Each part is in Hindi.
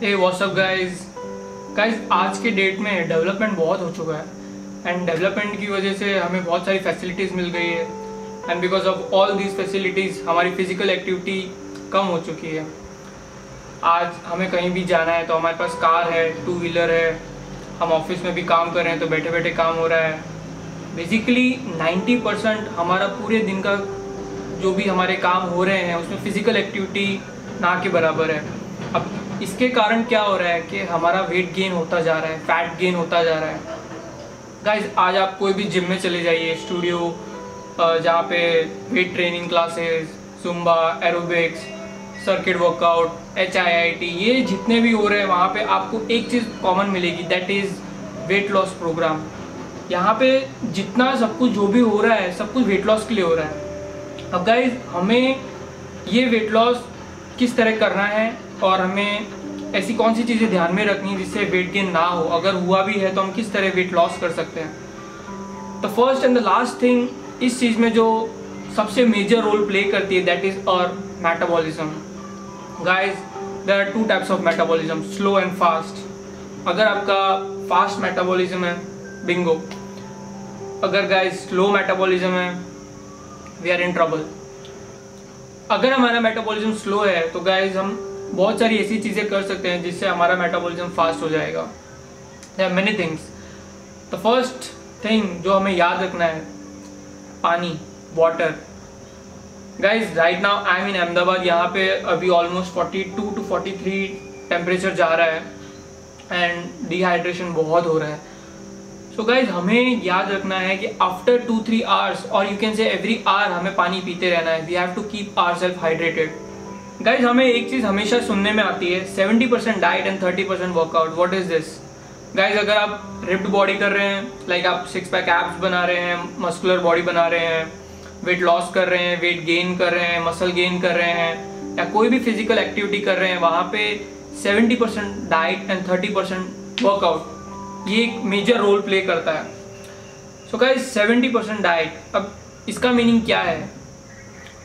हे व्हाट्स अप गाइस आज के डेट में डेवलपमेंट बहुत हो चुका है एंड डेवलपमेंट की वजह से हमें बहुत सारी फैसिलिटीज़ मिल गई है and because of all these facilities हमारी फिजिकल एक्टिविटी कम हो चुकी है। आज हमें कहीं भी जाना है तो हमारे पास कार है, 2 व्हीलर है, हम ऑफिस में भी काम कर रहे हैं तो बैठे बैठे काम हो रहा है। बेसिकली 90% हमारा पूरे दिन का जो भी हमारे काम हो रहे हैं उसमें फिजिकल एक्टिविटी ना के बराबर है। अब इसके कारण क्या हो रहा है कि हमारा वेट गेन होता जा रहा है, फैट गेन होता जा रहा है। गाइज आज आप कोई भी जिम में चले जाइए, स्टूडियो जहाँ पे weight training classes, Zumba, aerobics, circuit workout, HIIT ये जितने भी हो रहे हैं वहाँ पे आपको एक चीज़ कॉमन मिलेगी, that is weight loss program. यहाँ पे जितना सब कुछ जो भी हो रहा है सब कुछ वेट लॉस के लिए हो रहा है। अब गाइज हमें ये वेट लॉस किस तरह करना है और हमें ऐसी कौन सी चीज़ें ध्यान में रखनी है जिससे वेट गेन ना हो, अगर हुआ भी है तो हम किस तरह वेट लॉस कर सकते हैं। The first and the last thing इस चीज़ में जो सबसे मेजर रोल प्ले करती है दैट इज़ और metabolism. Guys there are 2 types of metabolism, slow and fast. अगर आपका फास्ट मेटाबॉलिज्म है, बिंगो। अगर गाइज स्लो मेटाबॉलिज्म है, वी आर इन ट्रबल। अगर हमारा मेटाबॉलिज्म स्लो है तो गाइज हम बहुत सारी ऐसी चीज़ें कर सकते हैं जिससे हमारा मेटाबॉलिज्म फास्ट हो जाएगा। There are many things. The first thing जो हमें याद रखना है, पानी, water. Guys right now I am in Ahmedabad. यहाँ पे अभी ऑलमोस्ट 42 to 43 टेम्परेचर जा रहा है एंड डिहाइड्रेशन बहुत हो रहा है। सो गाइज हमें याद रखना है कि आफ्टर 2-3 आवर्स और you can say every hour हमें पानी पीते रहना है। We have to keep ourself hydrated. Guys हमें एक चीज़ हमेशा सुनने में आती है, 70% diet and 30% workout. What is this? Guys अगर आप रिप्ड बॉडी कर रहे हैं, लाइक आप 6 पैक एब्स बना रहे हैं, मस्कुलर बॉडी बना रहे हैं, वेट लॉस कर रहे हैं, वेट गेन कर रहे हैं, मसल गेन कर रहे हैं, या कोई भी फिजिकल एक्टिविटी कर रहे हैं, वहाँ पे 70% डाइट एंड 30% वर्कआउट ये एक मेजर रोल प्ले करता है। So guys 70% diet. अब इसका मीनिंग क्या है?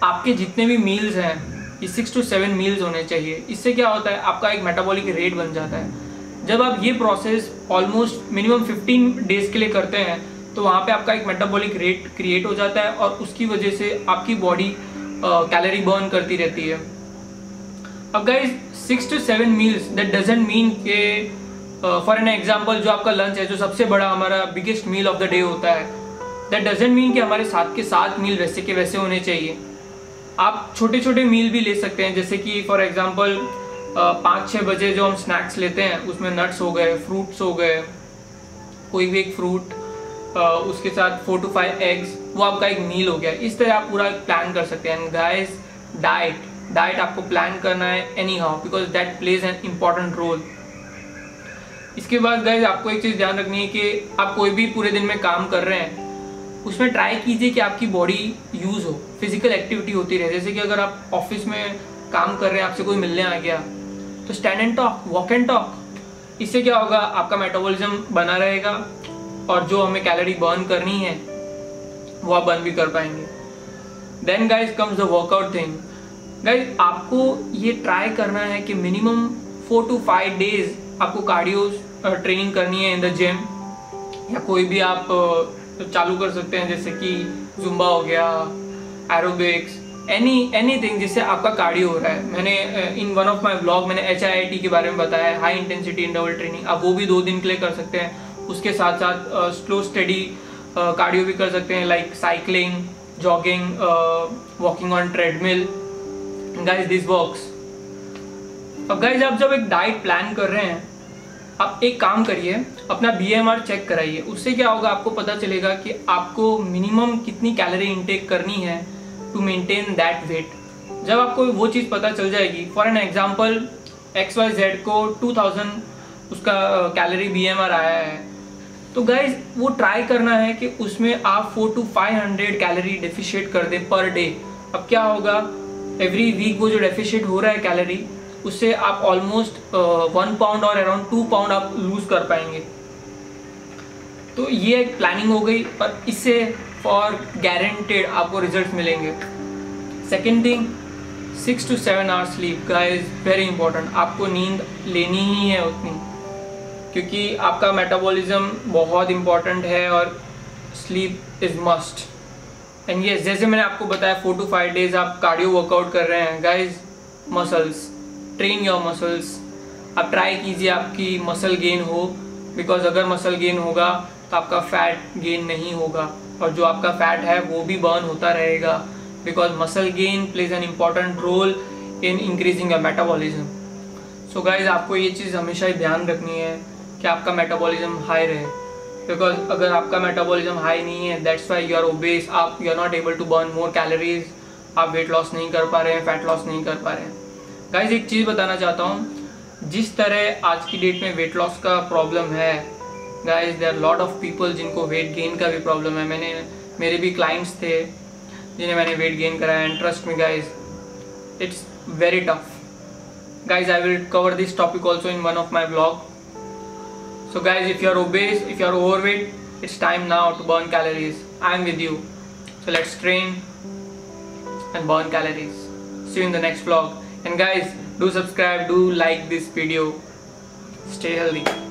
आपके जितने भी मील्स हैं ये 6 to 7 मील्स होने चाहिए। इससे क्या होता है, आपका एक मेटाबॉलिक रेट बन जाता है। जब आप ये प्रोसेस ऑलमोस्ट मिनिमम 15 डेज के लिए करते हैं तो वहाँ पे आपका एक मेटाबॉलिक रेट क्रिएट हो जाता है और उसकी वजह से आपकी बॉडी कैलोरी बर्न करती रहती है। अब guys 6 to 7 meals, that doesn't mean के फॉर एन एग्जाम्पल जो आपका लंच है, जो सबसे बड़ा हमारा biggest meal of the day होता है, दैट डजंट मीन कि हमारे 7 के 7 मील वैसे के वैसे होने चाहिए। आप छोटे छोटे मील भी ले सकते हैं, जैसे कि फॉर एग्जांपल 5-6 बजे जो हम स्नैक्स लेते हैं उसमें नट्स हो गए, फ्रूट्स हो गए, कोई भी एक फ्रूट, उसके साथ 4 to 5 एग्स, वो आपका एक मील हो गया। इस तरह आप पूरा प्लान कर सकते हैं। गाइस डाइट आपको प्लान करना है anyhow, because that plays an important role. इसके बाद गाइस आपको एक चीज़ ध्यान रखनी है कि आप कोई भी पूरे दिन में काम कर रहे हैं उसमें ट्राई कीजिए कि आपकी बॉडी यूज़ हो, फिजिकल एक्टिविटी होती रहे। जैसे कि अगर आप ऑफिस में काम कर रहे हैं, आपसे कोई मिलने आ गया तो stand and talk, walk and talk. इससे क्या होगा, आपका मेटाबॉलिज्म बना रहेगा और जो हमें कैलोरी बर्न करनी है वो आप बर्न भी कर पाएंगे। Then guys comes the workout thing. Guys आपको ये ट्राई करना है कि मिनिमम 4 to 5 डेज आपको कार्डियो ट्रेनिंग करनी है इन द जिम, या कोई भी आप चालू कर सकते हैं जैसे कि जुम्बा हो गया, एरोबिक्स, एनीथिंग जिससे आपका कार्डियो हो रहा है। मैंने in one of my blog मैंने HIIT के बारे में बताया है, हाई इंटेंसिटी इंटरवल ट्रेनिंग। आप वो भी 2 दिन के लिए कर सकते हैं। उसके साथ साथ स्लो स्टडी कार्डियो भी कर सकते हैं, like cycling, jogging, walking on treadmill. Guys this works. अब गाइज आप जब एक डाइट प्लान कर रहे हैं, आप एक काम करिए, अपना BMR चेक कराइए। उससे क्या होगा, आपको पता चलेगा कि आपको मिनिमम कितनी कैलोरी इंटेक करनी है टू मेंटेन दैट वेट। जब आपको वो चीज़ पता चल जाएगी, फॉर एन एग्जांपल XYZ को 2000 उसका कैलोरी BMR आया है, तो गाइज वो ट्राई करना है कि उसमें आप 400 to 500 कैलोरी डेफिशिएट कर दें पर डे। अब क्या होगा, एवरी वीक वो जो डेफिशिएट हो रहा है कैलोरी, उससे आप ऑलमोस्ट 1 पाउंड और अराउंड 2 पाउंड आप लूज कर पाएंगे। तो ये एक प्लानिंग हो गई और इससे फॉर गारंटेड आपको रिजल्ट मिलेंगे। Second thing, 6 to 7 hours sleep guys, very important. आपको नींद लेनी ही है उतनी, क्योंकि आपका मेटाबॉलिज्म बहुत इंपॉर्टेंट है और sleep is must. And yes, जैसे मैंने आपको बताया 4 to 5 डेज आप कार्डियो वर्कआउट कर रहे हैं guys, muscles, train your muscles. आप ट्राई कीजिए आपकी मसल गेन हो, बिकॉज अगर मसल गेन होगा तो आपका फैट गेन नहीं होगा, और जो आपका फैट है वो भी बर्न होता रहेगा, because muscle gain plays an important role in increasing your metabolism. So guys, आपको ये चीज़ हमेशा ही ध्यान रखनी है कि आपका मेटाबॉलिज्म हाई रहे, बिकॉज अगर आपका मेटाबॉलिज्म हाई नहीं है, that's why you are obese, आप you are not able to burn more calories, आप वेट लॉस नहीं कर पा रहे हैं, फैट लॉस नहीं कर पा रहे हैं। गाइज, एक चीज़ बताना चाहता हूँ, जिस तरह आज की डेट में वेट लॉस का प्रॉब्लम है guys, there are lot of people जिनको वेट गेन का भी प्रॉब्लम है। मेरे भी क्लाइंट्स थे जिन्हें मैंने वेट गेन कराया, and trust me guys, it's very tough. Guys, I will cover this topic also in one of my blog. So guys, if you are obese, if you are overweight, it's time now to burn calories. I am with you. So let's train and burn calories. See you in the next vlog. And guys, do subscribe, do like this video. Stay healthy.